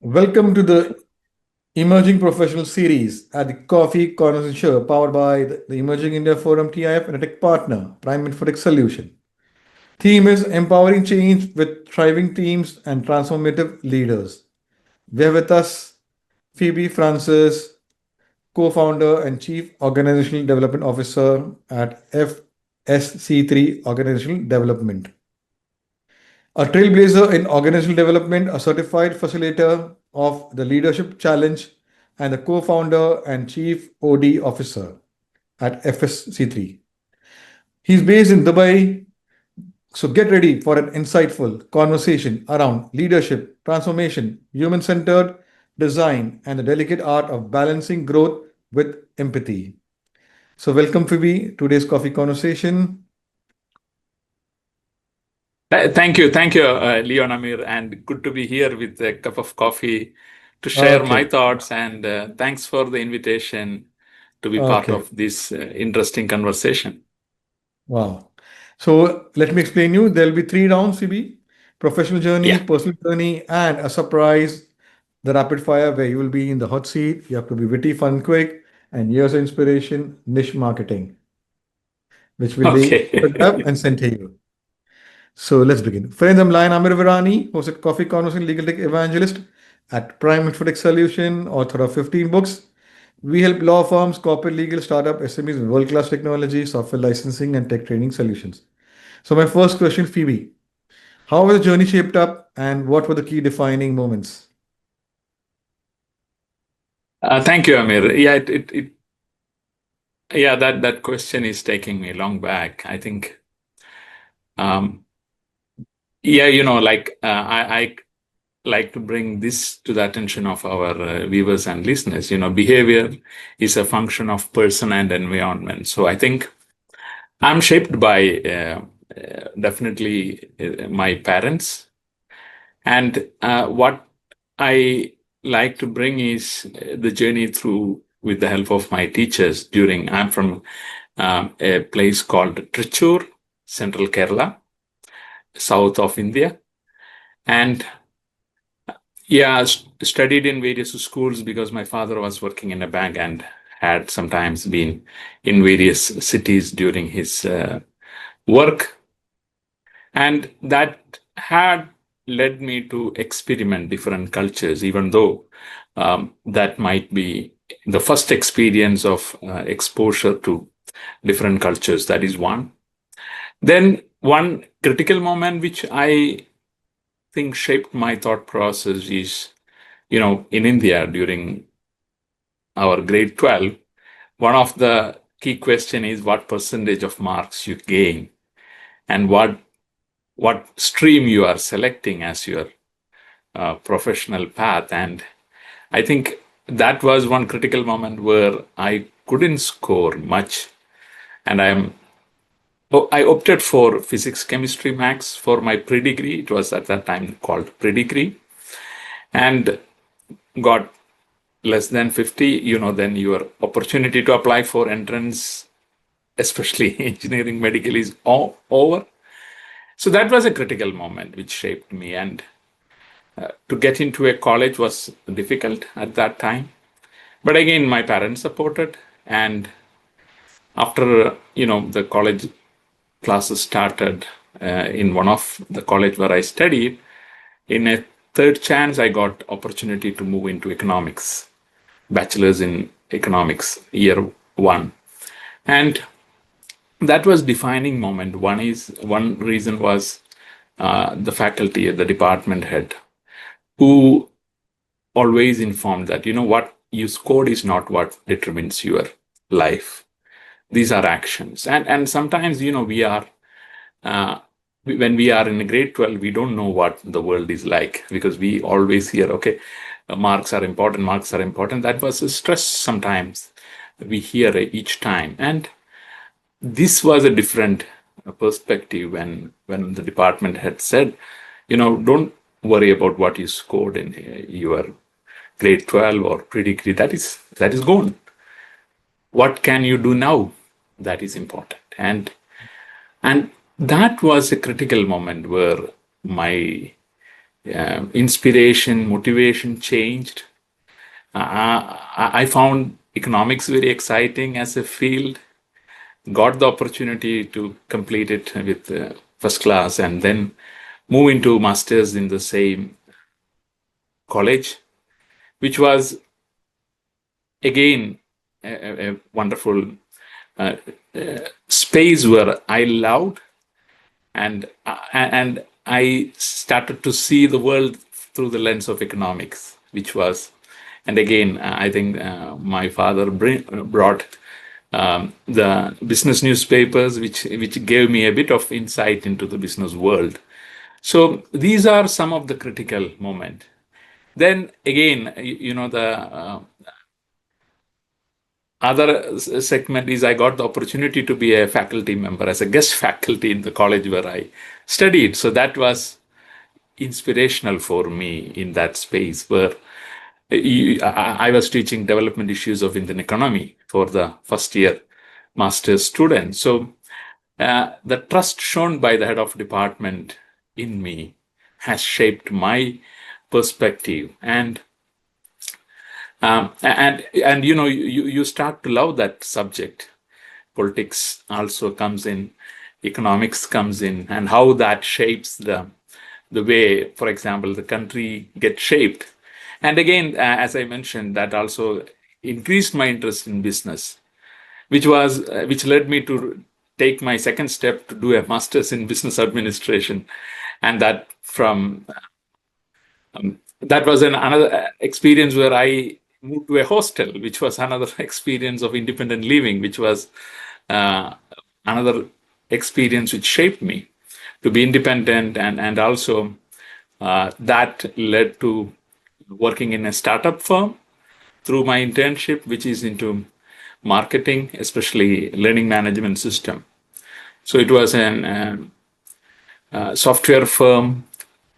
Welcome to the Emerging Professional Series at the Coffee Conversation Show, powered by the Emerging India Forum TIF and a tech partner, Prime Infotech Solution. Theme is empowering change with thriving teams and transformative leaders. We have with us Fiby Francis, co-founder and Chief Organisational Development Officer at FSC3 Organisational Development. A trailblazer in organizational development, a certified facilitator of the Leadership Challenge, and the co founder and chief OD officer at FSC3. He's based in Dubai, so get ready for an insightful conversation around leadership, transformation, human centered design, and the delicate art of balancing growth with empathy. So, welcome, Phoebe, today's coffee conversation. Thank you, Leon Amir, and good to be here with a cup of coffee to share my Okay, thoughts. And thanks for the invitation to be part okay, of this interesting conversation. wow. So let me explain you. There'll be three rounds, CB. Professional journey, Yeah. personal journey, and a surprise, the rapid fire where you will be in the hot seat. You have to be witty, fun, quick, and years of inspiration, niche marketing, which will be picked up Okay. and sent to you. So let's begin. Friends, I'm Lion Amir Virani, hosted Coffee Conversation Legal Tech Evangelist at Prime Infotech Solution, author of 15 books. We help law firms, corporate legal, startup, SMEs with world-class technology, software licensing, and tech training solutions. So my first question, Phoebe, how was the journey shaped up and what were the key defining moments? Thank you, Amir. Yeah, that question is taking me long back. I think, um, yeah, I like to bring this to the attention of our viewers and listeners. Behavior is a function of person and environment. So I think I'm shaped by definitely my parents. And what I like to bring is the journey through with the help of my teachers I'm from a place called Trichur, Central Kerala, south of India. And yeah, studied in various schools because my father was working in a bank and had sometimes been in various cities during his work. And that had led me to experiment different cultures, even though that might be the first experience of exposure to different cultures. That is one. Then, one critical moment which I think shaped my thought process is, in India during our grade 12, one of the key question is what percentage of marks you gain and what stream you are selecting as your professional path. And I think that was one critical moment where I couldn't score much. And I opted for physics, chemistry, maths for my pre-degree. It was at that time called pre-degree. And got less than 50, then your opportunity to apply for entrance, especially engineering, medical, is over. So that was a critical moment which shaped me. And to get into a college was difficult at that time. But again, my parents supported. And after, the college classes started in one of the college where I studied, in a third chance, I got opportunity to move into economics, bachelor's in economics, year one. And that was defining moment. One reason was the faculty, the department head, who always informed that, what you scored is not what determines your life. These are actions. And sometimes, uh, when we are in grade 12, we don't know what the world is like because we always hear, okay, marks are important, marks are important. That was a stress sometimes we hear each time. And this was a different perspective when the department had said, don't worry about what you scored in your grade 12 or pre-degree. That is gone. What can you do now? That is important. And that was a critical moment where my inspiration, motivation changed. I found economics very exciting as a field. Got the opportunity to complete it with first class and then move into masters in the same college, which was again a wonderful space where I loved, and I started to see the world through the lens of economics, which was, and again, I think my father brought the business newspapers, which gave me a bit of insight into the business world. So these are some of the critical moments. Then again, the other segment is I got the opportunity to be a faculty member as a guest faculty in the college where I studied. So that was inspirational for me in that space where I was teaching development issues of Indian economy for the first year master's students. So the trust shown by the head of department in me has shaped my perspective, and you start to love that subject. Politics also comes in, economics comes in, and how that shapes the way, for example, the country gets shaped. And again, as I mentioned, that also increased my interest in business, which led me to take my second step to do a master's in business administration, and that was another experience where I moved to a hostel, which was another experience of independent living, which was another experience which shaped me to be independent, and also that led to working in a startup firm through my internship, which is into marketing, especially learning management system. So it was an software firm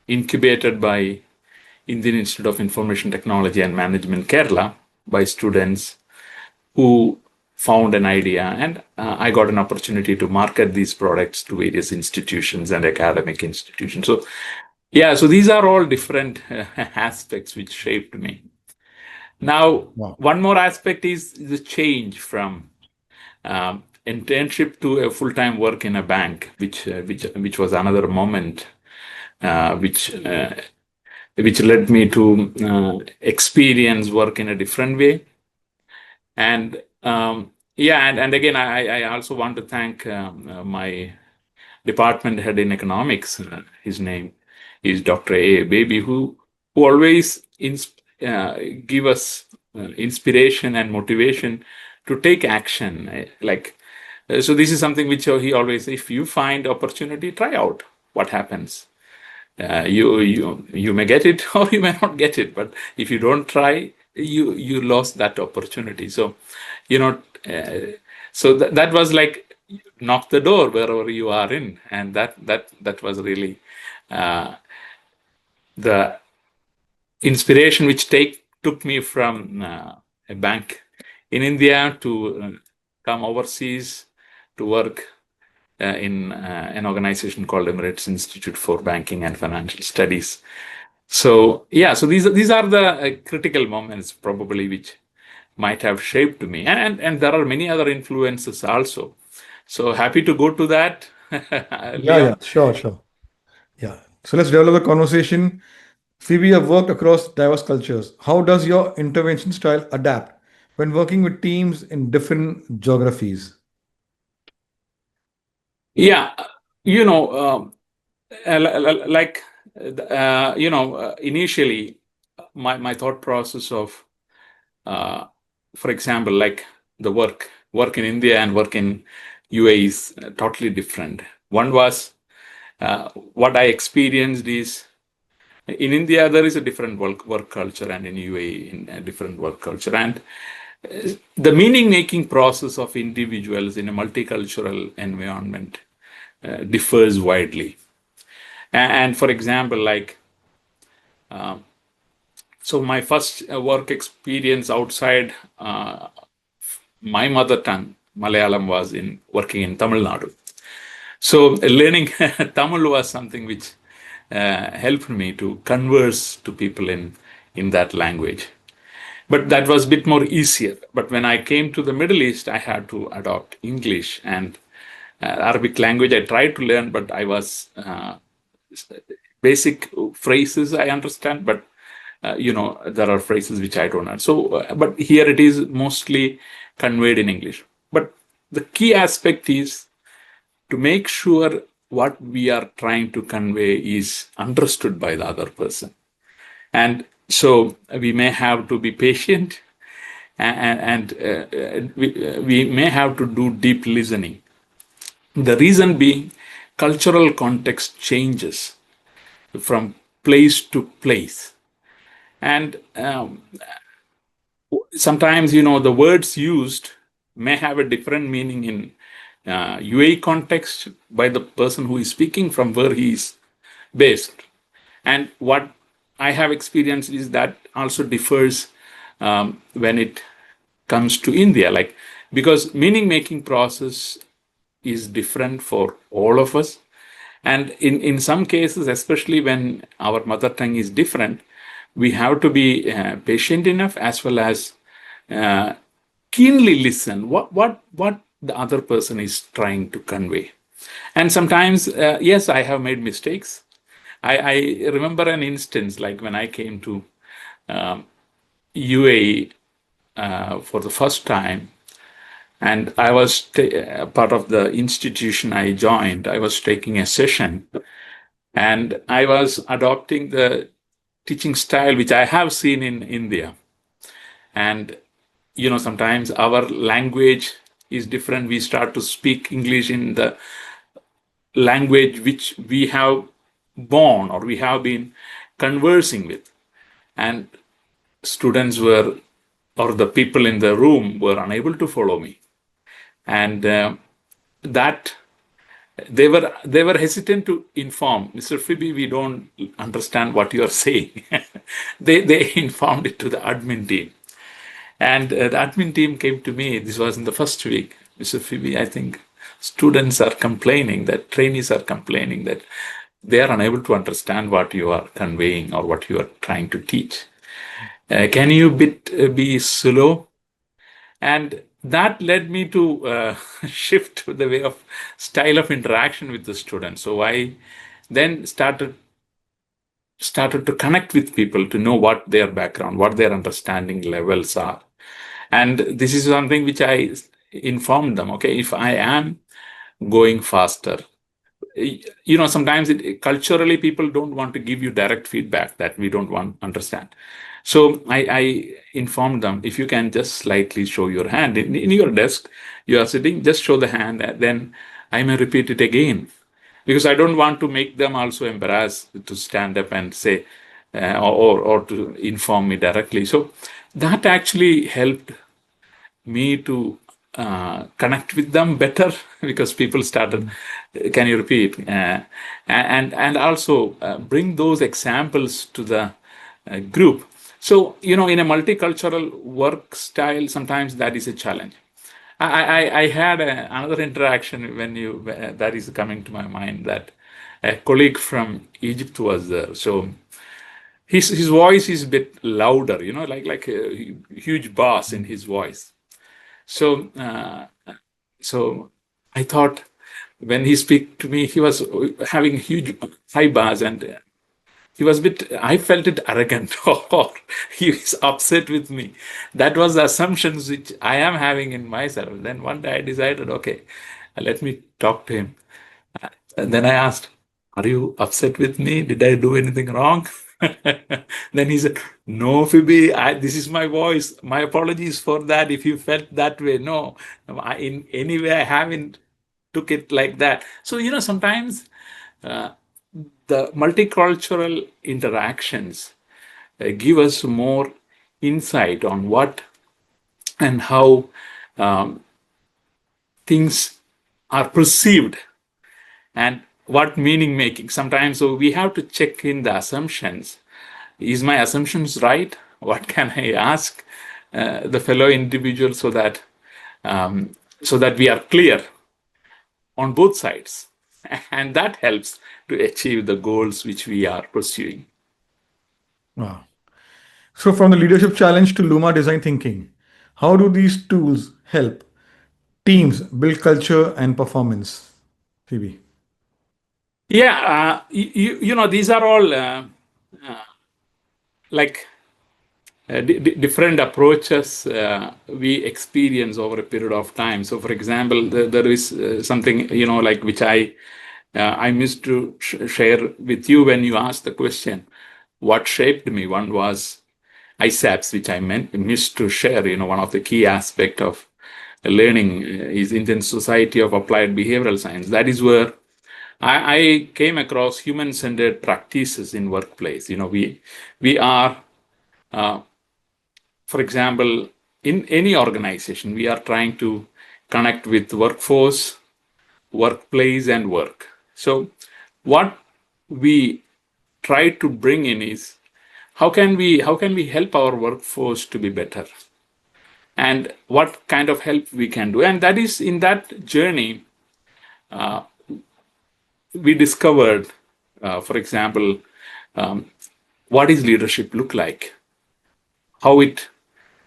incubated by Indian Institute of Information Technology and Management, Kerala, by students who found an idea, and I got an opportunity to market these products to various institutions and academic institutions. So so these are all different aspects which shaped me. Now, one more aspect is the change from internship to a full-time work in a bank, which was another moment which led me to experience work in a different way. And and again, I also want to thank my department head in economics. His name is Dr. A. Baby, who always give us inspiration and motivation to take action. So this is something which he always, if you find opportunity, try out what happens. You may get it or you may not get it, but if you don't try, you lost that opportunity. So so that was like knock the door wherever you are in, and that was really the inspiration which took me from a bank in India to come overseas to work in an organization called Emirates Institute for Banking and Financial Studies. So so these are the critical moments probably which might have shaped me, and there are many other influences also. So happy to go to that. Yeah, sure. Yeah. So let's develop the conversation. Phoebe, you have worked across diverse cultures. How does your intervention style adapt when working with teams in different geographies? Yeah, you know, like initially, my thought process of, for example, like the work in India and work in UAE is totally different. One was what I experienced is in India there is a different work culture, and in UAE in a different work culture, and the meaning making process of individuals in a multicultural environment differs widely. And for example, like so my first work experience outside my mother tongue Malayalam was in working in Tamil Nadu. So learning Tamil was something which helped me to converse to people in that language. But that was a bit more easier. But when I came to the Middle East, I had to adopt English and Arabic language. I tried to learn, but I was basic phrases I understand, but there are phrases which I don't know. So, but here it is mostly conveyed in English. But the key aspect is to make sure what we are trying to convey is understood by the other person. And so we may have to be patient, and we may have to do deep listening. The reason being, cultural context changes from place to place. And sometimes, the words used may have a different meaning in UAE context by the person who is speaking from where he is based. And what I have experienced is that also differs when it comes to India, because meaning making process is different for all of us. And in some cases, especially when our mother tongue is different, we have to be patient enough, as well as keenly listen what the other person is trying to convey. And sometimes, yes, I have made mistakes. I remember an instance, like when I came to UAE for the first time, and I was part of the institution I joined. I was taking a session, and I was adopting the teaching style which I have seen in India. And sometimes our language is different. We start to speak English in the language which we have born or we have been conversing with, and students were, or the people in the room were unable to follow me. And that they were hesitant to inform Mr. Fiby, we don't understand what you are saying. they informed it to the admin team, and the admin team came to me. This was in the first week. Mr. Fiby, I think students are complaining, that trainees are complaining that they are unable to understand what you are conveying or what you are trying to teach. Can you be slow? And that led me to shift the way of style of interaction with the students. So I then started to connect with people to know what their background, what their understanding levels are. And this is something which I informed them. Okay, if I am going faster, sometimes culturally people don't want to give you direct feedback that we don't want to understand. So I informed them, if you can just slightly show your hand in your desk, you are sitting, just show the hand, then I may repeat it again, because I don't want to make them also embarrassed to stand up and say or to inform me directly. So that actually helped me to connect with them better, because people started, can you repeat? And also bring those examples to the group. So, in a multicultural work style, sometimes that is a challenge. I had another interaction when that is coming to my mind, that a colleague from Egypt was there. So his voice is a bit louder, like a huge bass in his voice. So I thought when he speak to me, he was having huge high bars, and he was a bit, I felt it arrogant, or he was upset with me. That was the assumptions which I am having in myself. Then one day I decided, okay, let me talk to him. And then I asked, are you upset with me? Did I do anything wrong? Then he said, no, Phoebe, this is my voice. My apologies for that if you felt that way. No, in any way I haven't took it like that. So, sometimes the multicultural interactions give us more insight on what and how things are perceived and what meaning making. Sometimes, so we have to check in the assumptions. Is my assumptions right? What can I ask the fellow individual, so that we are clear on both sides? And that helps to achieve the goals which we are pursuing. Wow. So, from the leadership challenge to Luma design thinking, how do these tools help teams build culture and performance? Phoebe. Yeah, these are all like different approaches we experience over a period of time. So, for example, there is something like which I missed to share with you when you asked the question, what shaped me? One was ISAPS, which I missed to share. One of the key aspect of learning is Indian Society of Applied Behavioral Science. That is where I came across human-centered practices in workplace. We are for example, in any organization, we are trying to connect with workforce, workplace, and work. So, what we try to bring in is how can we help our workforce to be better, and what kind of help we can do, and that is in that journey we discovered, for example, what is leadership look like, how it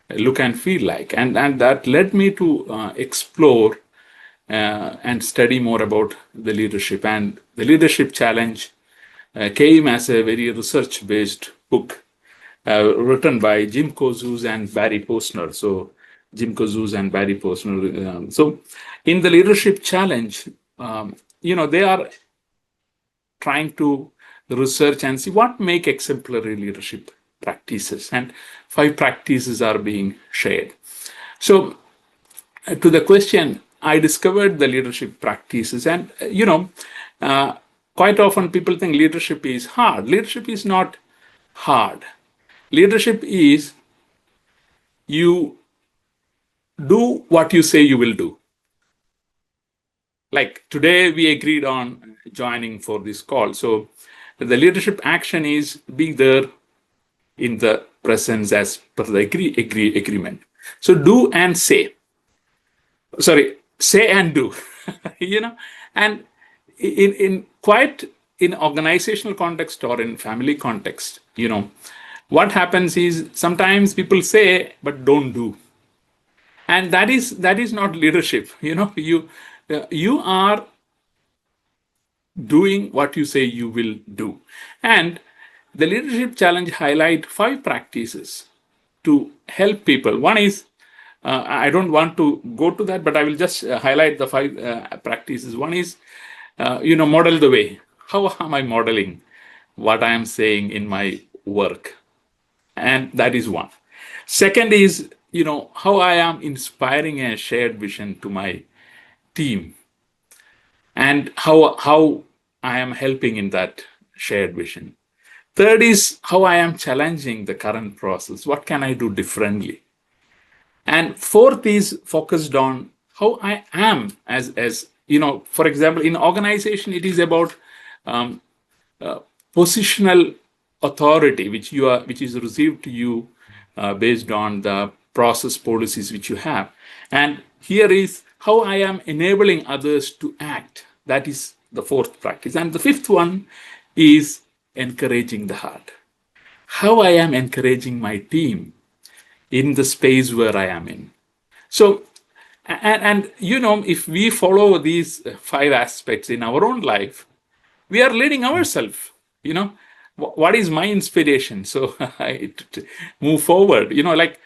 look and feel like, and that led me to explore and study more about the leadership. And the leadership challenge came as a very research based book written by Jim Kouzes and Barry Posner. So Jim Kouzes and Barry Posner. So in the leadership challenge, they are trying to research and see what make exemplary leadership practices, and 5 practices are being shared. So to the question, I discovered the leadership practices, and quite often people think leadership is hard. Leadership is not hard. Leadership is you do what you say you will do. Like today we agreed on joining for this call. So the leadership action is be there in the presence as per the agreement. So do and say. Sorry, say and do. And in quite in organizational context or in family context, what happens is sometimes people say but don't do, and that is not leadership. You are doing what you say you will do. And the leadership challenge highlight 5 practices to help people. One is, I don't want to go to that, but I will just highlight the 5 practices. One is, model the way. How am I modeling what I am saying in my work? And that is one. Second is, how I am inspiring a shared vision to my team, and how I am helping in that shared vision. Third is how I am challenging the current process. What can I do differently? And fourth is focused on how I am as for example, in organization, it is about positional authority, which is received to you based on the process policies which you have. And here is how I am enabling others to act. That is the fourth practice. And the fifth one is encouraging the heart. How I am encouraging my team in the space where I am in. So, and if we follow these 5 aspects in our own life, we are leading ourselves. What is my inspiration? So to move forward, like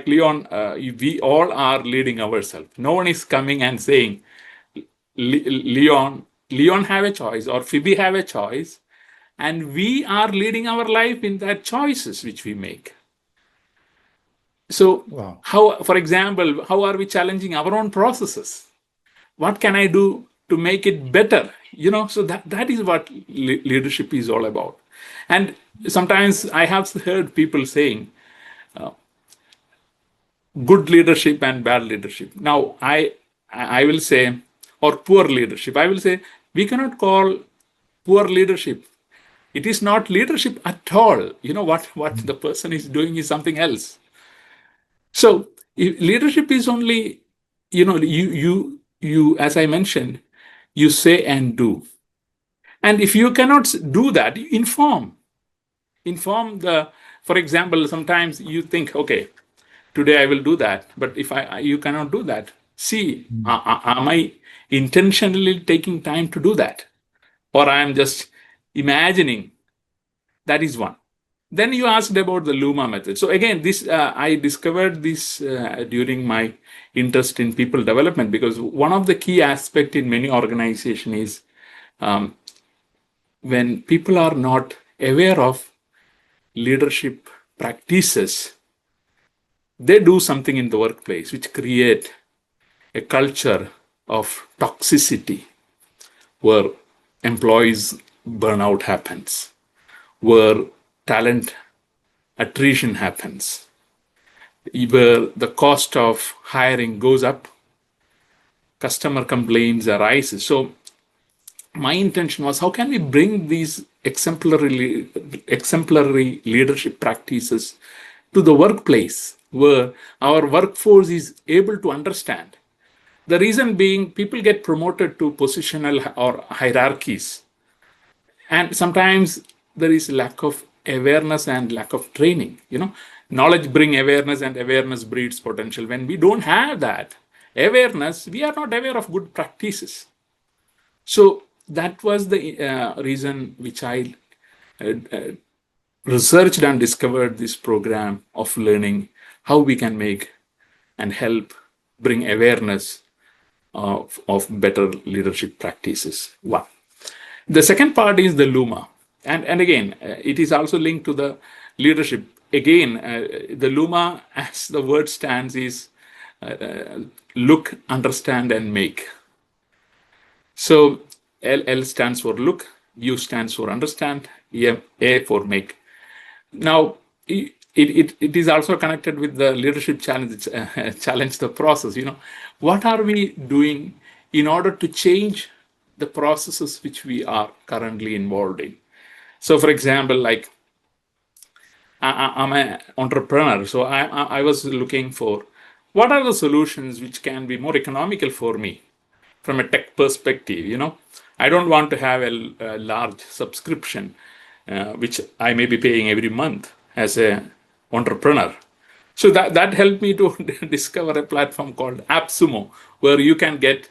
Leon, we all are leading ourselves. No one is coming and saying, Leon have a choice or Phoebe have a choice, and we are leading our life in that choices which we make. So Wow. for example, how are we challenging our own processes? What can I do to make it better? So that is what leadership is all about. And sometimes I have heard people saying good leadership and bad leadership. Now I will say, or poor leadership. I will say we cannot call poor leadership. It is not leadership at all. What the person is doing is something else. So if leadership is only, you as I mentioned, you say and do. And if you cannot do that, you inform. Inform for example, sometimes you think, okay, today I will do that, but if you cannot do that, see, am I intentionally taking time to do that? Or I am just imagining? That is one. Then you asked about the Luma method. So again, this I discovered this during my interest in people development, because one of the key aspects in many organizations is when people are not aware of leadership practices, they do something in the workplace which create a culture of toxicity, where employees burnout happens, where talent attrition happens, where the cost of hiring goes up, customer complaints arises. So my intention was, how can we bring these exemplary leadership practices to the workplace, where our workforce is able to understand? The reason being, people get promoted to positional or hierarchies, and sometimes there is lack of awareness and lack of training. Knowledge brings awareness, and awareness breeds potential. When we don't have that awareness, we are not aware of good practices. So that was the reason which I researched and discovered this program of learning how we can make and help bring awareness of better leadership practices. One. The second part is the Luma. And again, it is also linked to the leadership. Again, the Luma, as the word stands, is look, understand, and make. So L stands for look, U stands for understand, A for make. Now, it is also connected with the leadership challenge, challenge the process. What are we doing in order to change the processes which we are currently involved in? So, for example, like I'm an entrepreneur, so I was looking for what are the solutions which can be more economical for me from a tech perspective. I don't want to have a large subscription which I may be paying every month as an entrepreneur. So that helped me to discover a platform called AppSumo, where you can get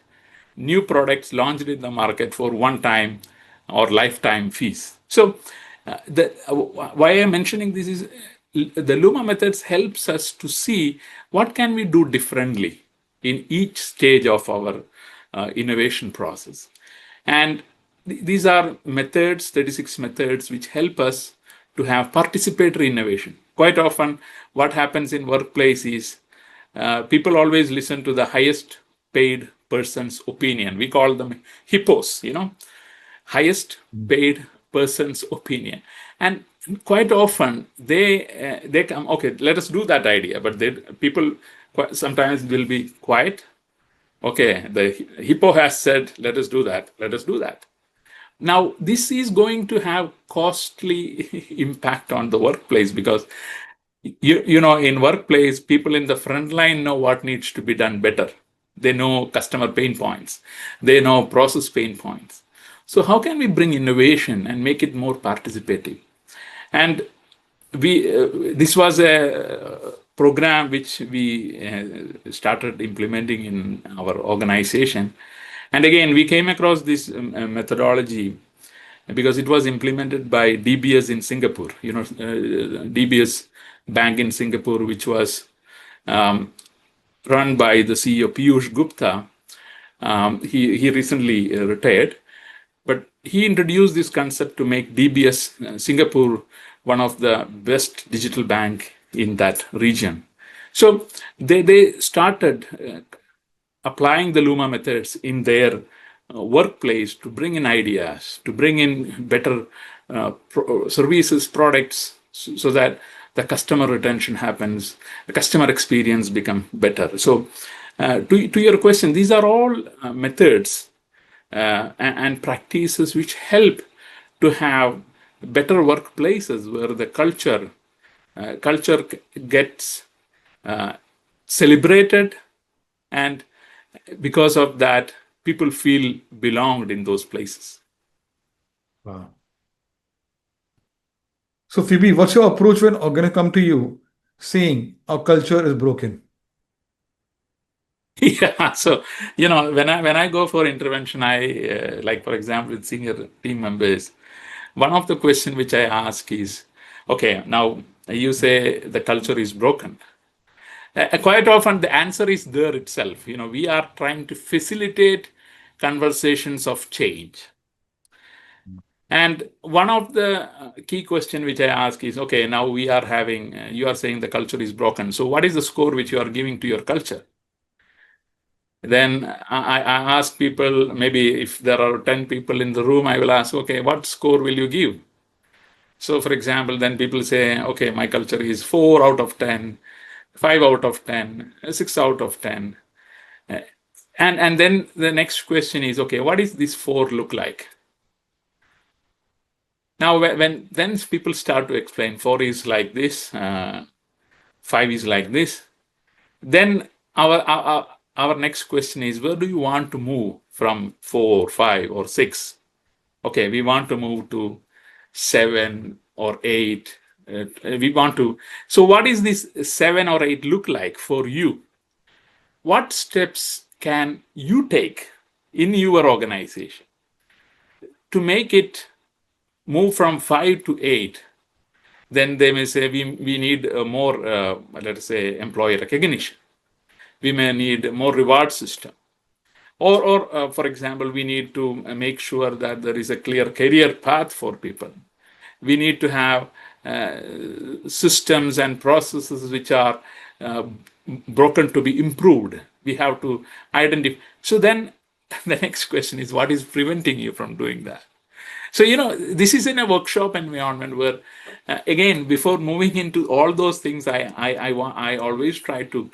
new products launched in the market for one-time or lifetime fees. So why I'm mentioning this is the Luma methods helps us to see what can we do differently in each stage of our innovation process. And these are methods, 36 methods, which help us to have participatory innovation. Quite often, what happens in workplace is people always listen to the highest paid person's opinion. We call them hippos, highest paid person's opinion. And quite often they come, okay, let us do that idea. But people sometimes will be quiet. Okay, the hippo has said, let us do that. Let us do that. Now, this is going to have costly impact on the workplace, because in workplace, people in the front line know what needs to be done better. They know customer pain points. They know process pain points. So how can we bring innovation and make it more participative? And this was a program which we started implementing in our organization. And again, we came across this methodology because it was implemented by DBS in Singapore, DBS Bank in Singapore, which was run by the CEO Piyush Gupta. He recently retired, but he introduced this concept to make DBS Singapore one of the best digital bank in that region. So they started applying the Luma methods in their workplace to bring in ideas, to bring in better services, products, so that the customer retention happens, the customer experience become better. So to your question, these are all methods and practices which help to have better workplaces where the culture gets celebrated, and because of that, people feel belonged in those places. Wow. So, Phoebe, what's your approach when organizations come to you saying our culture is broken? Yeah, so when I go for intervention, I like, for example, with senior team members, one of the question which I ask is, okay, now you say the culture is broken. Quite often the answer is there itself. We are trying to facilitate conversations of change. And one of the key question which I ask is, okay, now we are having, you are saying the culture is broken. So what is the score which you are giving to your culture? Then I ask people, maybe if there are 10 people in the room, I will ask, okay, what score will you give? So for example, then people say, okay, my culture is 4 out of 10, 5 out of 10, 6 out of 10. And then the next question is, okay, what is this 4 look like? Now, when then people start to explain, 4 is like this, 5 is like this, then our next question is, where do you want to move from 4, 5, or 6? Okay, we want to move to 7 or 8. We want to. So, what is this 7 or 8 look like for you? What steps can you take in your organization to make it move from 5 to 8? Then they may say we need more, let's say, employee recognition. We may need more reward system. Or for example, we need to make sure that there is a clear career path for people. We need to have systems and processes which are broken to be improved. We have to identify. So then the next question is, what is preventing you from doing that? So, this is in a workshop environment where, again, before moving into all those things, I always try to,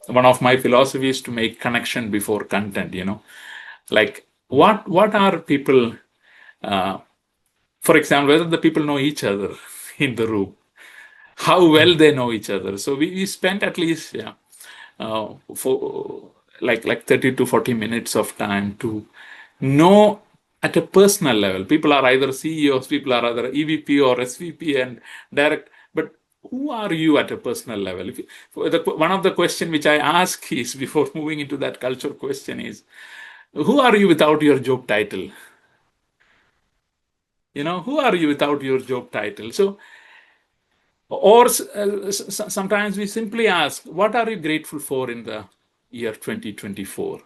one of my philosophies to make connection before content, like what are people, for example, whether the people know each other in the room, how well they know each other. So we spent at least, for like 30 to 40 minutes of time to know at a personal level. People are either CEOs, people are either EVP or SVP and direct, but who are you at a personal level? One of the question which I ask is, before moving into that culture question, is, who are you without your job title? Who are you without your job title? So, or sometimes we simply ask, what are you grateful for in the year 2024?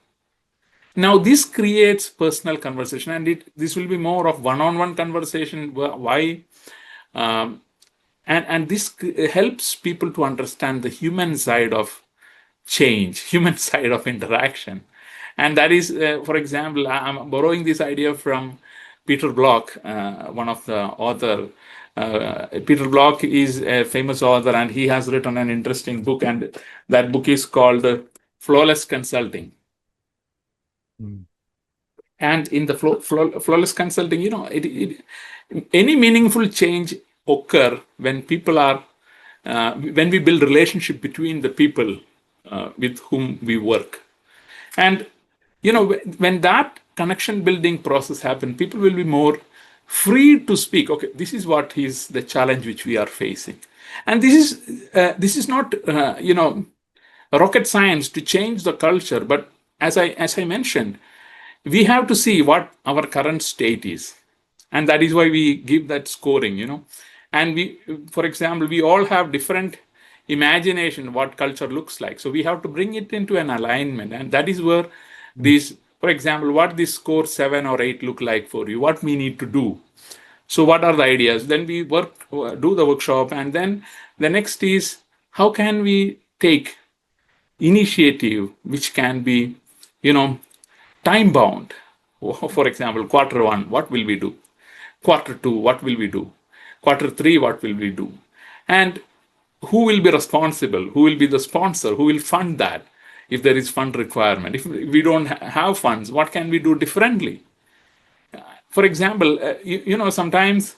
Now, this creates personal conversation, and this will be more of one-on-one conversation. Why? And this helps people to understand the human side of change, human side of interaction. And that is, for example, I'm borrowing this idea from Peter Block, one of the author. Peter Block is a famous author, and he has written an interesting book, and that book is called Flawless Consulting. And in the flawless consulting, any meaningful change occur when people are, when we build relationship between the people with whom we work. And, when that connection building process happens, people will be more free to speak. Okay, this is what is the challenge which we are facing. And this is not, rocket science to change the culture. But as I mentioned, we have to see what our current state is, and that is why we give that scoring. And for example, we all have different imagination what culture looks like, so we have to bring it into an alignment, and that is where these, for example, what this score 7 or 8 look like for you, what we need to do. So what are the ideas? Then we do the workshop, and then the next is, how can we take initiative which can be, time bound. For example, quarter 1, what will we do? Quarter 2, what will we do? Quarter 3, what will we do? And who will be responsible? Who will be the sponsor? Who will fund that if there is fund requirement? If we don't have funds, what can we do differently? For example, sometimes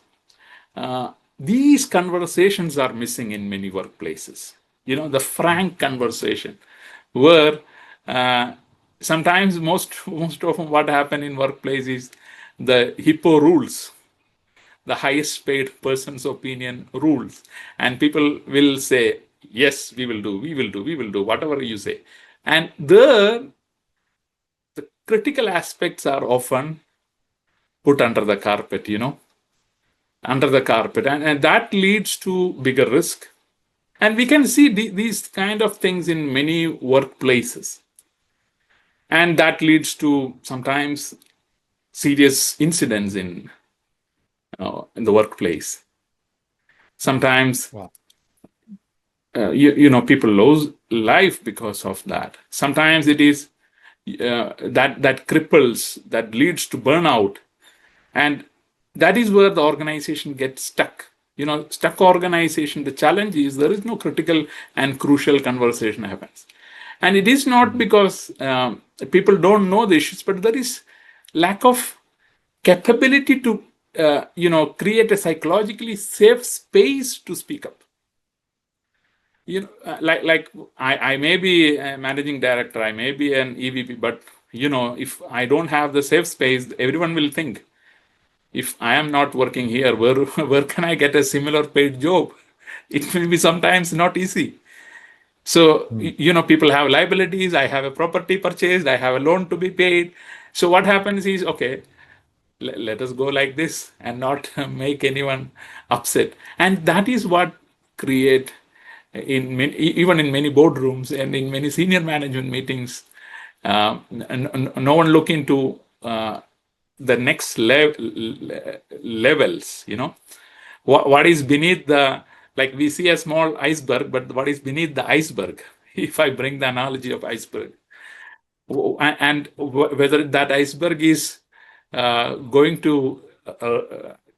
these conversations are missing in many workplaces. The frank conversation where sometimes most often what happen in workplace is the hippo rules, the highest paid person's opinion rules, and people will say, yes, we will do whatever you say. And there, the critical aspects are often put under the carpet, under the carpet, and that leads to bigger risk. And we can see these kind of things in many workplaces, and that leads to sometimes serious incidents in the workplace. Sometimes Wow. people lose life because of that. Sometimes it is that cripples, that leads to burnout, and that is where the organization gets stuck. Stuck organization, the challenge is there is no critical and crucial conversation happens. And it is not because people don't know the issues, but there is lack of capability to create a psychologically safe space to speak up. Like I may be a managing director, I may be an EVP, but if I don't have the safe space, everyone will think, if I am not working here, where can I get a similar paid job? It will be sometimes not easy. So people have liabilities. I have a property purchased. I have a loan to be paid. So what happens is, okay, let us go like this and not make anyone upset. And that is what create even in many boardrooms and in many senior management meetings, no one look into the next levels. What is beneath the, like we see a small iceberg, but what is beneath the iceberg? If I bring the analogy of iceberg, and whether that iceberg is going to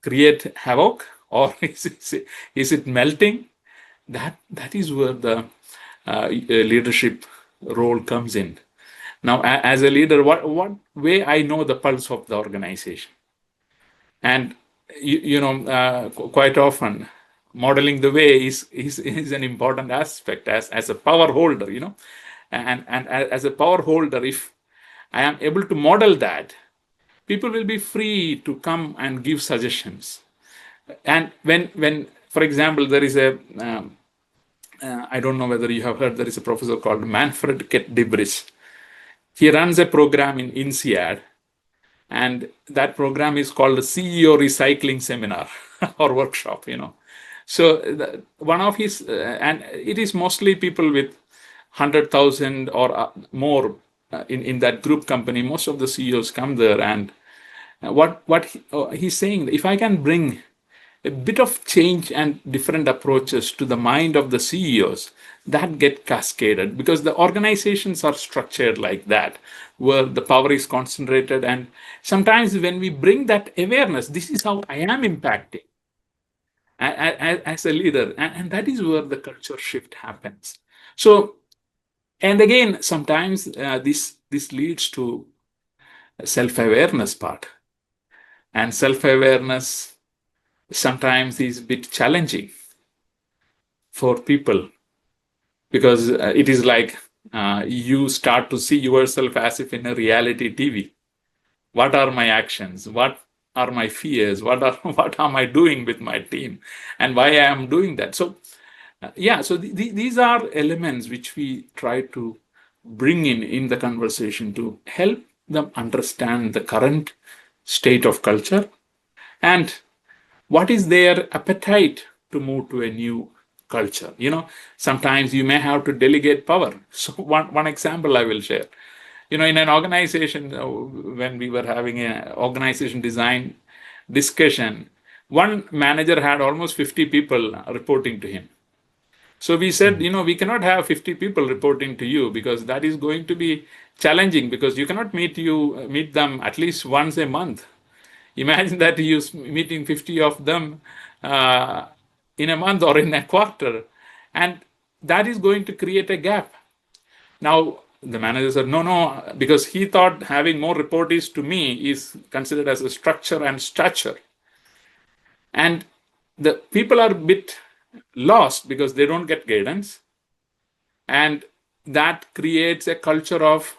create havoc, or is it melting? That is where the leadership role comes in. Now, as a leader, what way I know the pulse of the organization, and quite often modeling the way is an important aspect as a power holder. And as a power holder, if I am able to model that, people will be free to come and give suggestions. And when for example, there is a I don't know whether you have heard, there is a professor called Manfred Debris. He runs a program in INSEAD, and that program is called the CEO Recycling Seminar or workshop. So one of his, and it is mostly people with 100,000 or more in that group company. Most of the CEOs come there, and what he's saying, if I can bring a bit of change and different approaches to the mind of the CEOs, that get cascaded, because the organizations are structured like that, where the power is concentrated. And sometimes when we bring that awareness, this is how I am impacting as a leader, and that is where the culture shift happens. So, and again, sometimes this leads to self-awareness part, and self-awareness sometimes is a bit challenging for people, because it is like you start to see yourself as if in a reality TV. What are my actions? What are my fears? What am I doing with my team, and why I am doing that? So so these are elements which we try to bring in the conversation to help them understand the current state of culture, and what is their appetite to move to a new culture. Sometimes you may have to delegate power. So one example I will share. In an organization, when we were having an organization design discussion, one manager had almost 50 people reporting to him. So we said, we cannot have 50 people reporting to you, because that is going to be challenging, because you cannot meet them at least once a month. Imagine that you meeting 50 of them in a month or in a quarter, and that is going to create a gap. Now, the manager said, no, because he thought having more reportees to me is considered as a structure and stature. And the people are a bit lost because they don't get guidance. And that creates a culture of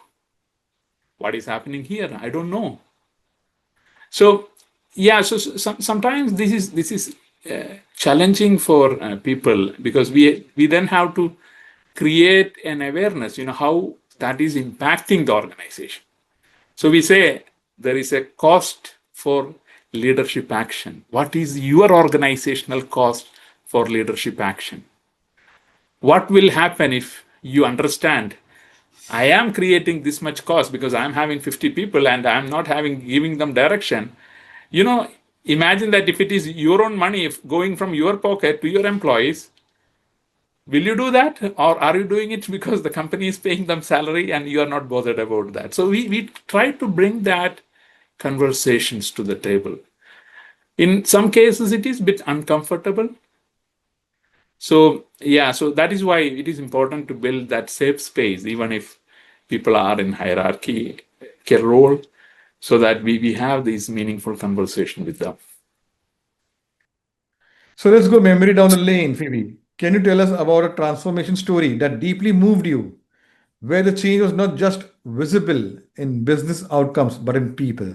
What is happening here? I don't know. So yeah, sometimes this is challenging for people, because we then have to create an awareness, how that is impacting the organization. So we say there is a cost for leadership action. What is your organizational cost for leadership action? What will happen if you understand I am creating this much cost because I'm having 50 people and I'm not giving them direction? You know, imagine that if it is your own money, if going from your pocket to your employees, will you do that? Or are you doing it because the company is paying them salary and you are not bothered about that? So we try to bring that conversations to the table. In some cases, it is a bit uncomfortable. So yeah, so that is why it is important to build that safe space, even if people are in hierarchy role, so that we have these meaningful conversation with them. So let's go memory down the lane, Phoebe. Can you tell us about a transformation story that deeply moved you, where the change was not just visible in business outcomes, but in people?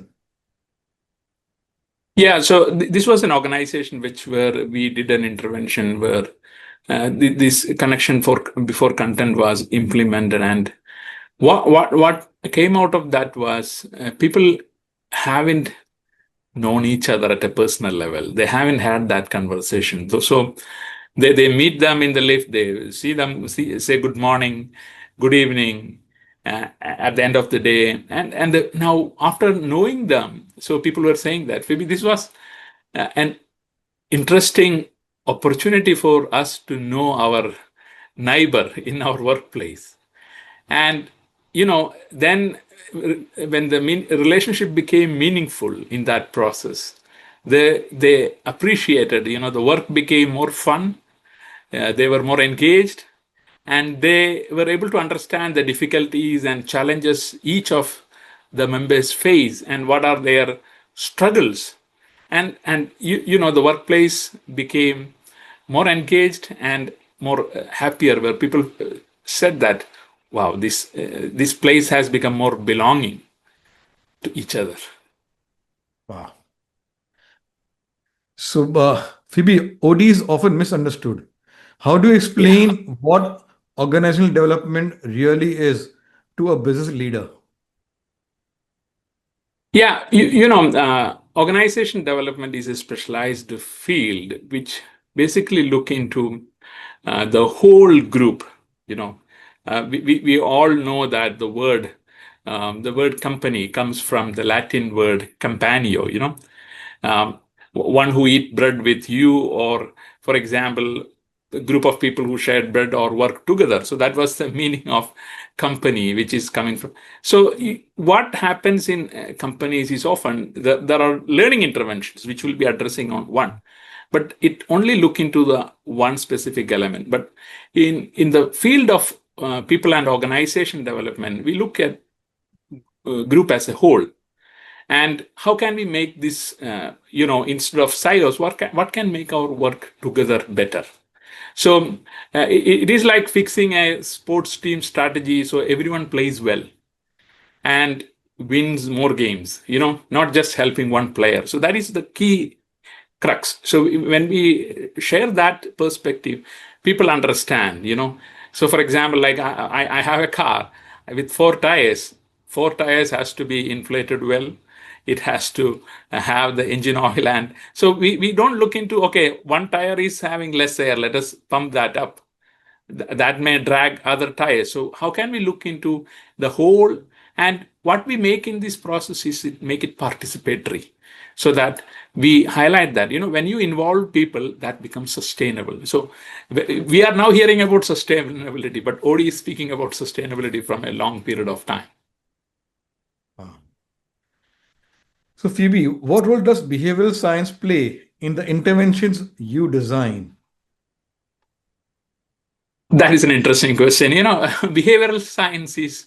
Yeah, so this was an organization where we did an intervention where this connection for before content was implemented, and what came out of that was people haven't known each other at a personal level. They haven't had that conversation. So they meet them in the lift, they see them, say good morning, good evening, at the end of the day. Now, after knowing them, so people were saying that maybe this was an interesting opportunity for us to know our neighbor in our workplace. And then when the relationship became meaningful in that process, they appreciated, the work became more fun, they were more engaged, and they were able to understand the difficulties and challenges each of the members face and what are their struggles. And the workplace became more engaged and more happier, where people said that, wow, this place has become more belonging to each other. Wow. So, Phoebe, OD is often misunderstood. How do you Yeah. explain what organizational development really is to a business leader? Yeah, organization development is a specialized field which basically look into the whole group. We all know that the word company comes from the Latin word companio. Um, One who eat bread with you, or for example, a group of people who shared bread or work together. So that was the meaning of company, which is coming from. So what happens in companies is often there are learning interventions which will be addressing on one, but it only look into the one specific element. But in the field of people and organization development, we look at group as a whole. And how can we make this, instead of silos, what can make our work together better? So it is like fixing a sports team strategy so everyone plays well and wins more games, not just helping one player. So that is the key crux. So when we share that perspective, people understand. So for example, like I have a car with four tires. Four tires has to be inflated well. It has to have the engine oil, and so we don't look into, okay, one tire is having less air, let us pump that up. That may drag other tires. So how can we look into the whole? And what we make in this process is make it participatory, so that we highlight that, when you involve people, that becomes sustainable. So we are now hearing about sustainability, but OD is speaking about sustainability from a long period of time. Wow. So, Phoebe, what role does behavioral science play in the interventions you design? That is an interesting question. Behavioral science is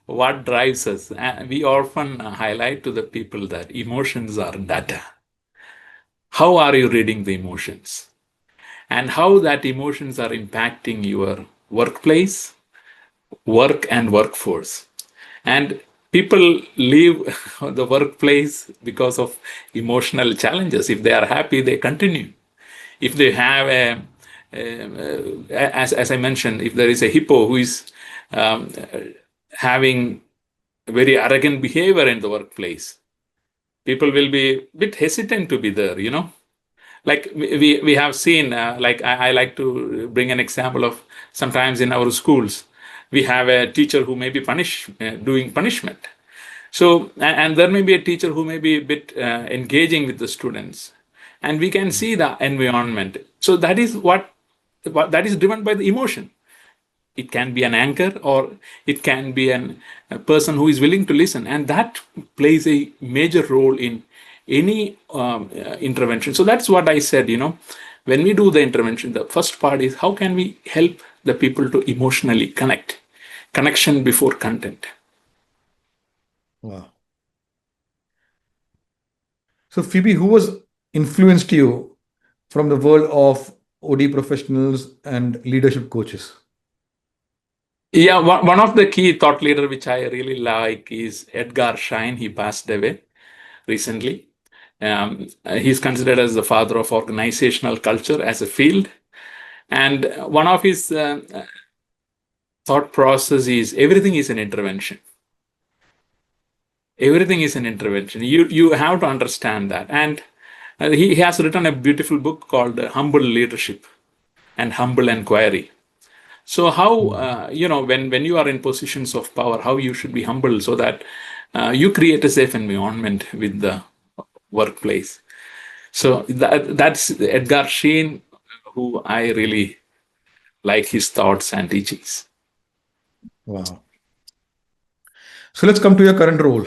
what drives us. We often highlight to the people that emotions are data. How are you reading the emotions? And how that emotions are impacting your workplace, work, and workforce. And people leave the workplace because of emotional challenges. If they are happy, they continue. If they have as I mentioned, if there is a hippo who is um, having very arrogant behavior in the workplace, people will be a bit hesitant to be there, like we have seen, like I like to bring an example of sometimes in our schools we have a teacher who may be doing punishment. So and there may be a teacher who may be a bit engaging with the students, and we can see the environment. So that is what that is driven by the emotion. It can be an anchor, or it can be a person who is willing to listen, and that plays a major role in any intervention. So that's what I said. When we do the intervention, the first part is how can we help the people to emotionally connect. Connection before content. Wow. So, Phoebe, who was influenced you from the world of OD professionals and leadership coaches? Yeah, one of the key thought leader which I really like is Edgar Schein. He passed away recently. He's considered as the father of organizational culture as a field. And one of his thought process is everything is an intervention. Everything is an intervention. You have to understand that. And he has written a beautiful book called Humble Leadership and Humble Enquiry. So how, when you are in positions of power, how you should be humble so that you create a safe environment with the workplace. So that's Edgar Schein, who I really like his thoughts and teachings. Wow. So let's come to your current role,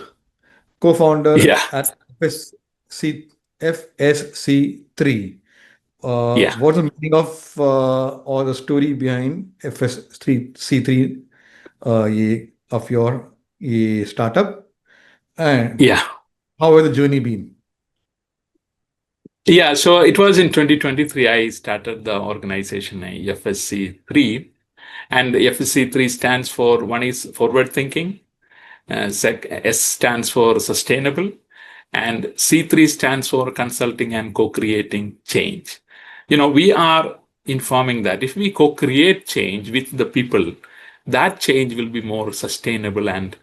co-founder Yeah, at FSC3. yeah, What's the meaning of or the story behind FSC3 of your startup, and yeah. how has the journey been? Yeah, so it was in 2023 I started the organization FSC3, and FSC3 stands for, one is forward thinking, S stands for sustainable, and C3 stands for consulting and co-creating change. We are informing that if we co-create change with the people, that change will be more sustainable and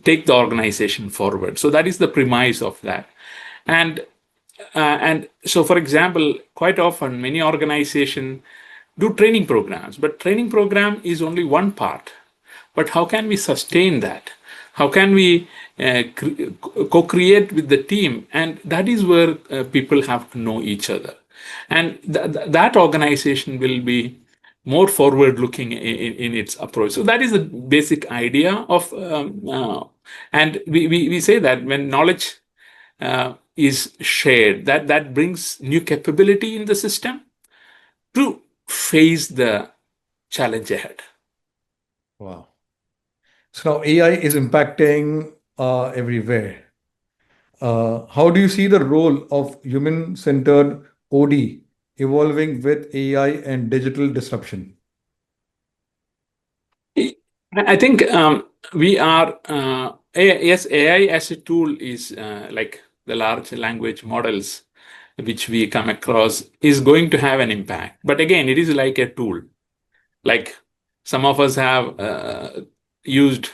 take the organization forward. So that is the premise of that. And so, for example, quite often many organizations do training programs, but training program is only one part. But how can we sustain that? How can we co-create with the team? And that is where people have to know each other. And that organization will be more forward-looking in its approach. So that is the basic idea of, and we say that when knowledge is shared, that brings new capability in the system to face the challenge ahead. Wow. So now AI is impacting everywhere. How do you see the role of human-centered OD evolving with AI and digital disruption? I think we are, yes, AI as a tool is like the large language models which we come across is going to have an impact. But again, it is like a tool. Like some of us have used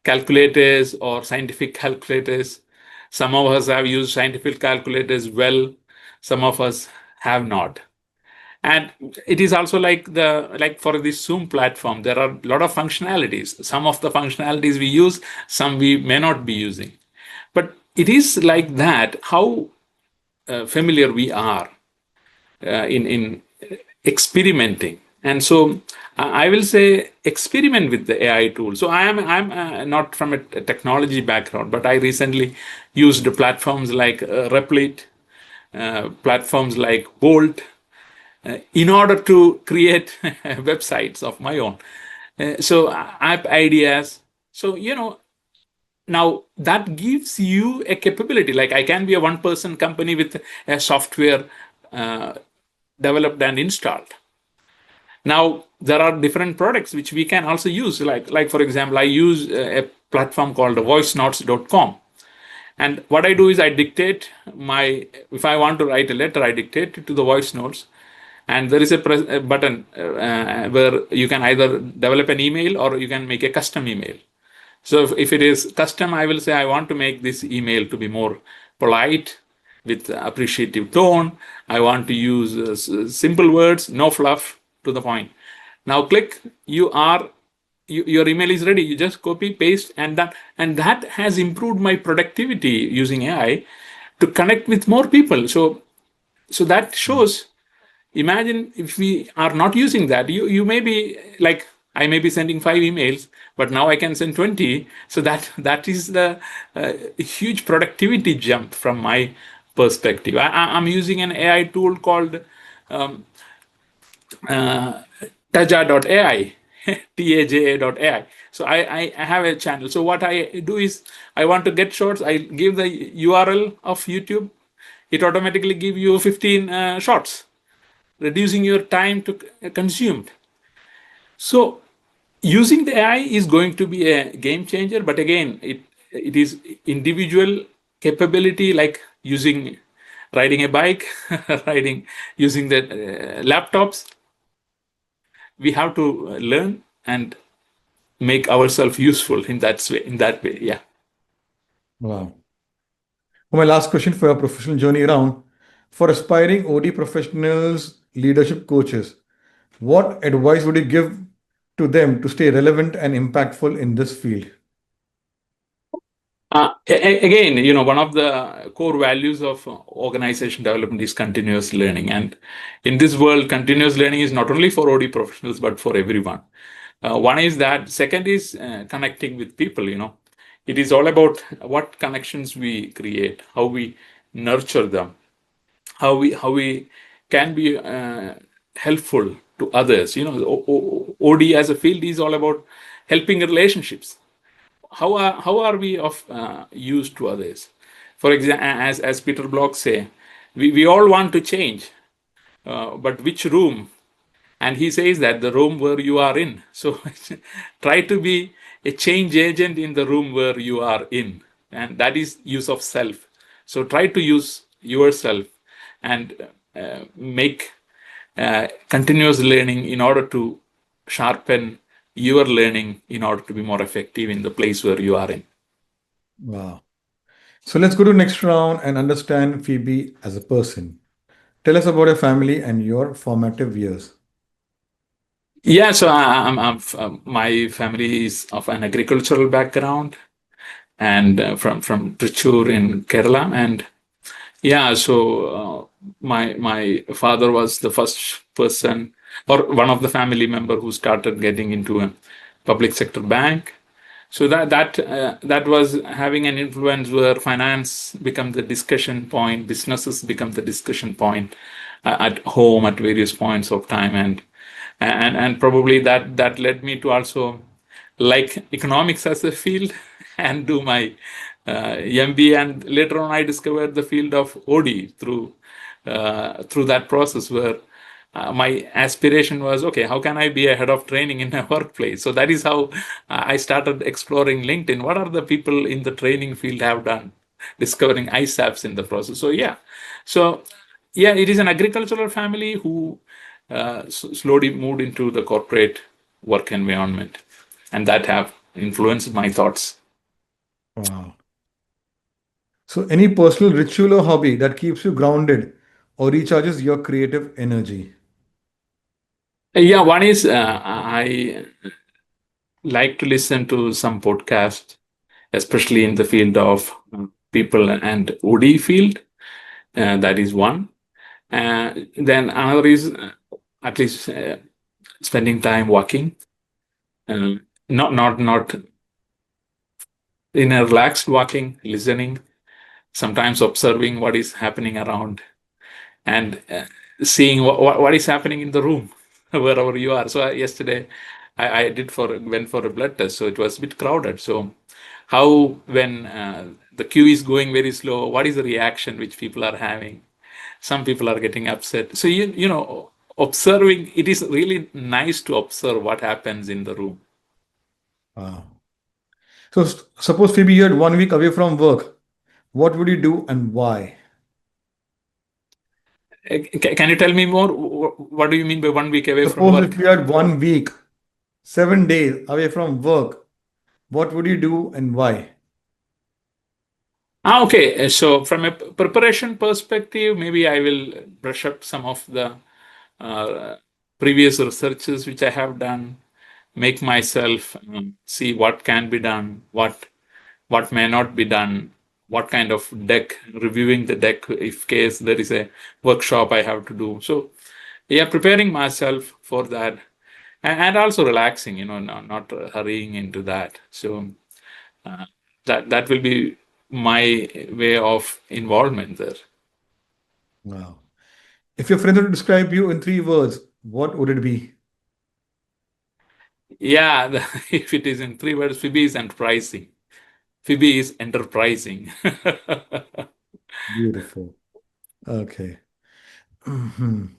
calculators or scientific calculators. Some of us have used scientific calculators well. Some of us have not. And it is also like for this Zoom platform, there are a lot of functionalities. Some of the functionalities we use, some we may not be using. But it is like that, how familiar we are in experimenting. And so I will say experiment with the AI tool. So I'm not from a technology background, but I recently used platforms like Replit, platforms like Bolt, in order to create websites of my own. So app ideas. So, now that gives you a capability. Like I can be a one-person company with a software developed and installed. Now there are different products which we can also use. Like for example, I use a platform called voicenotes.com. And what I do is I dictate if I want to write a letter, I dictate it to the voice notes. And there is a button where you can either develop an email or you can make a custom email. So if it is custom, I will say I want to make this email to be more polite with appreciative tone. I want to use simple words, no fluff, to the point. Now click, your email is ready. You just copy, paste, and done. And that has improved my productivity using AI to connect with more people. So that shows. Imagine if we are not using that. You may be like, I may be sending 5 emails, but now I can send 20. So that is the huge productivity jump from my perspective. I'm using an AI tool called Taja.ai, Taja.ai. So I have a channel. So what I do is, I want to get shorts. I give the URL of YouTube. It automatically gives you 15 shorts, reducing your time to consumed. So using the AI is going to be a game changer. But again, it is individual capability, like riding a bike, using the laptops. We have to learn and make ourselves useful in that way. Yeah. Wow. My last question for your professional journey around, for aspiring OD professionals, leadership coaches, what advice would you give to them to stay relevant and impactful in this field? Again, one of the core values of organization development is continuous learning. And in this world, continuous learning is not only for OD professionals, but for everyone. One is that. Second is connecting with people. It is all about what connections we create, how we nurture them, how we can be helpful to others. OD as a field is all about helping relationships. How are we of use to others? For example, as Peter Block say, we all want to change, but which room? And he says that the room where you are in. So try to be a change agent in the room where you are in, and that is use of self. So try to use yourself and make continuous learning in order to sharpen your learning in order to be more effective in the place where you are in. Wow. So let's go to next round and understand Phoebe as a person. Tell us about your family and your formative years. Yeah, so my family is of an agricultural background, and from Trichure in Kerala. And yeah, so my father was the first person, or one of the family member, who started getting into a public sector bank. So that was having an influence where finance become the discussion point, businesses become the discussion point at home at various points of time. And probably that led me to also like economics as a field and do my MBA. And later on, I discovered the field of OD through that process, where my aspiration was, okay, how can I be a head of training in a workplace? So that is how I started exploring LinkedIn. What are the people in the training field have done? Discovering ISAPs in the process. So yeah, it is an agricultural family who slowly moved into the corporate work environment, and that have influenced my thoughts. Wow. So, any personal ritual or hobby that keeps you grounded or recharges your creative energy? Yeah, one is I like to listen to some podcast, especially in the field of people and OD field. That is one. Then another is at least spending time walking, not in a relaxed walking, listening, sometimes observing what is happening around, and seeing what is happening in the room wherever you are. So yesterday I went for a blood test, so it was a bit crowded. So how, when the queue is going very slow, what is the reaction which people are having? Some people are getting upset. So observing, it is really nice to observe what happens in the room. Wow. So suppose Phoebe you had 1 week away from work. What would you do and why? Can you tell me more? What do you mean by 1 week away from Suppose if work? you had 1 week, 7 days away from work, what would you do and why? Okay. So from a preparation perspective, maybe I will brush up some of the uh, previous researches which I have done, make myself see what can be done, what may not be done, what kind of deck, reviewing the deck if case there is a workshop I have to do. So yeah, preparing myself for that, and also relaxing, not hurrying into that. So uh, that will be my way of involvement there. Wow. If your friend were to describe you in 3 words, what would it be? Yeah, if it is in 3 words, Phoebe is enterprising. Phoebe is enterprising. Beautiful. Okay. Mhm.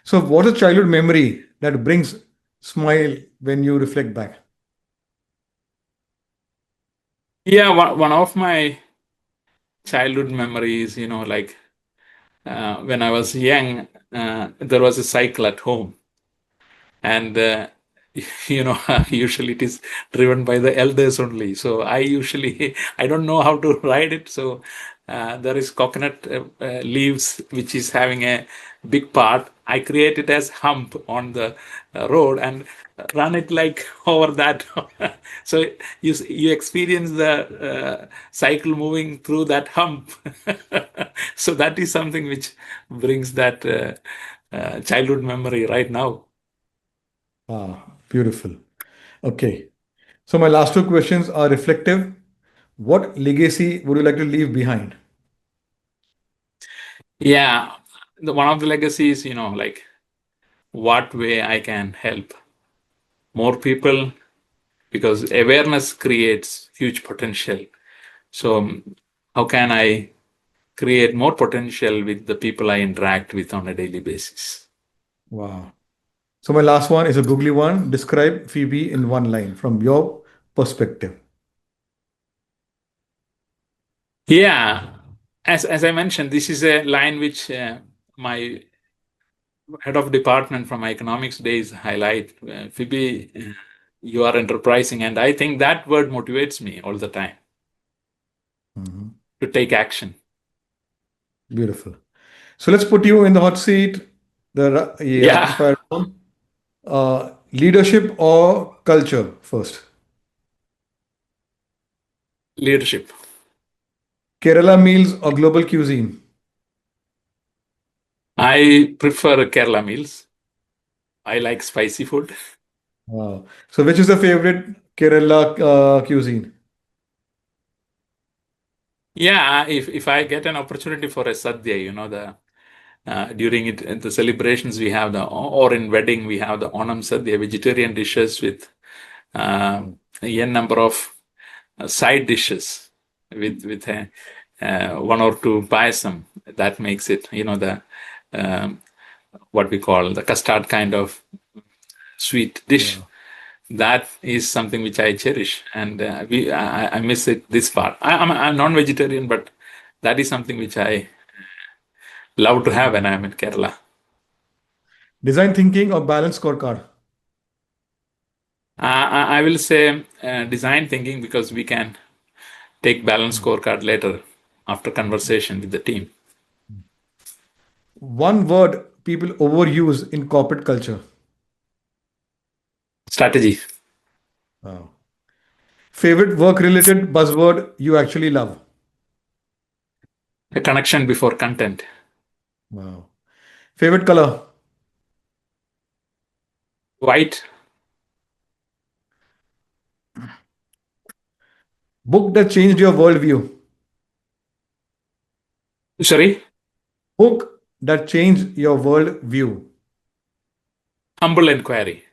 So, what's a childhood memory that brings smile when you reflect back? Yeah, one of my childhood memories, like when I was young, there was a cycle at home, and usually it is driven by the elders only. So I usually I don't know how to ride it. So there is coconut leaves which is having a big part. I create it as hump on the road and run it like over that. So you experience the cycle moving through that hump. So that is something which brings that childhood memory right now. Ah, beautiful. Okay. So, my last 2 questions are reflective. What legacy would you like to leave behind? Yeah, one of the legacies, like what way I can help more people, because awareness creates huge potential. So, how can I create more potential with the people I interact with on a daily basis? Wow. So, my last one is a googly one. Describe Phoebe in one line from your perspective. Yeah, as I mentioned, this is a line which my head of department from my economics days highlight. Phoebe, you are enterprising, and I think that word motivates me all the time Mhm. to take action. Beautiful. So, let's put you in the hot seat, the rapid Yeah, fire round. Leadership or culture first? leadership. Kerala meals or global cuisine? I prefer Kerala meals. I like spicy food. Wow. So, which is the favorite Kerala cuisine? Yeah, if I get an opportunity for a sadhya, the during it the celebrations we have or in wedding we have the Onam sadhya, vegetarian dishes with uh, a number of side dishes with one or two payasam. That makes it, the um, what we call the custard kind of sweet dish. Wow. That is something which I cherish, and I miss it this part. I'm non-vegetarian, but that is something which I love to have when I'm in Kerala. Design thinking or balanced scorecard? I will say design thinking, because we can take balance scorecard later after conversation with the team. One word people overuse in corporate culture. Strategy, Wow. Favorite work related buzzword you actually love? a connection before content. Wow. Favorite color? White, Book that changed your worldview. sorry, Book that changed your worldview. humble inquiry.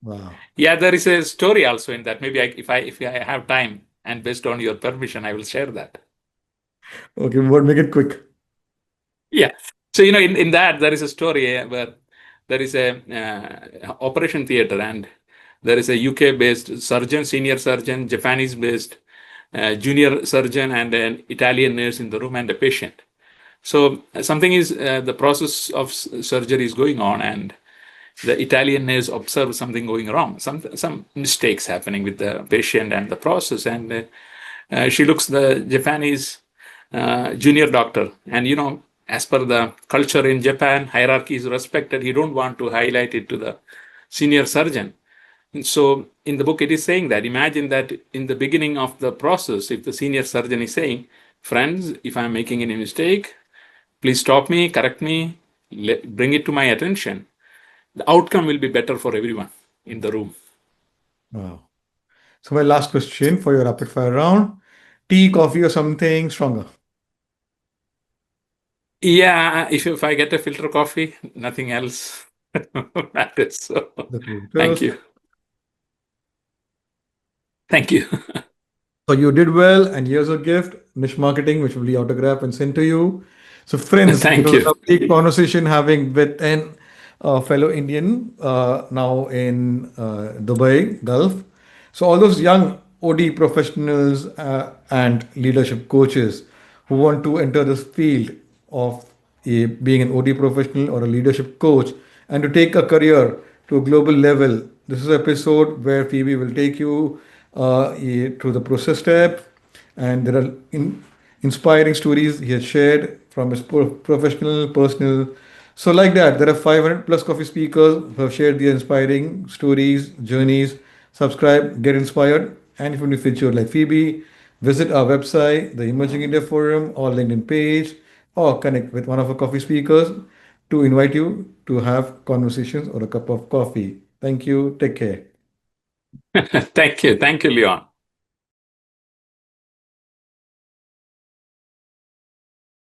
Wow. Yeah, there is a story also in that. Maybe if I have time and based on your permission, I will share that. Okay, we won't make it quick. Yeah. So, in that, there is a story where there is a operation theater, and there is a UK-based surgeon, senior surgeon, Japanese-based junior surgeon, and an Italian nurse in the room, and a patient. So something is the process of surgery is going on, and the Italian nurse observes something going wrong, some mistakes happening with the patient and the process, and she looks the Japanese junior doctor, and as per the culture in Japan, hierarchy is respected. You don't want to highlight it to the senior surgeon. So in the book, it is saying that imagine that in the beginning of the process, if the senior surgeon is saying, friends, if I'm making any mistake, please stop me, correct me, bring it to my attention. The outcome will be better for everyone in the room. Wow. So my last question for your rapid fire round. Tea, coffee, or something stronger? Yeah, if I get a filter coffee, nothing else matters. So, thank you. Thank you. So you did well, and here's a gift, niche marketing, which will be autographed and sent to you. So friends, it Thank was a you. lovely conversation having with an fellow Indian now in Dubai, Gulf. So all those young OD professionals and leadership coaches who want to enter this field of being an OD professional or a leadership coach and to take a career to a global level. This is an episode where Phoebe will take you through the process step, and there are inspiring stories he has shared from his professional, personal. So, like that, there are 500 plus coffee speakers who have shared their inspiring stories, journeys. Subscribe, get inspired, and if you feel like Phoebe, visit our website, the Emerging India Forum, or LinkedIn page, or connect with one of our coffee speakers to invite you to have conversations or a cup of coffee. Thank you. Take care. Thank you. Thank you, Leon.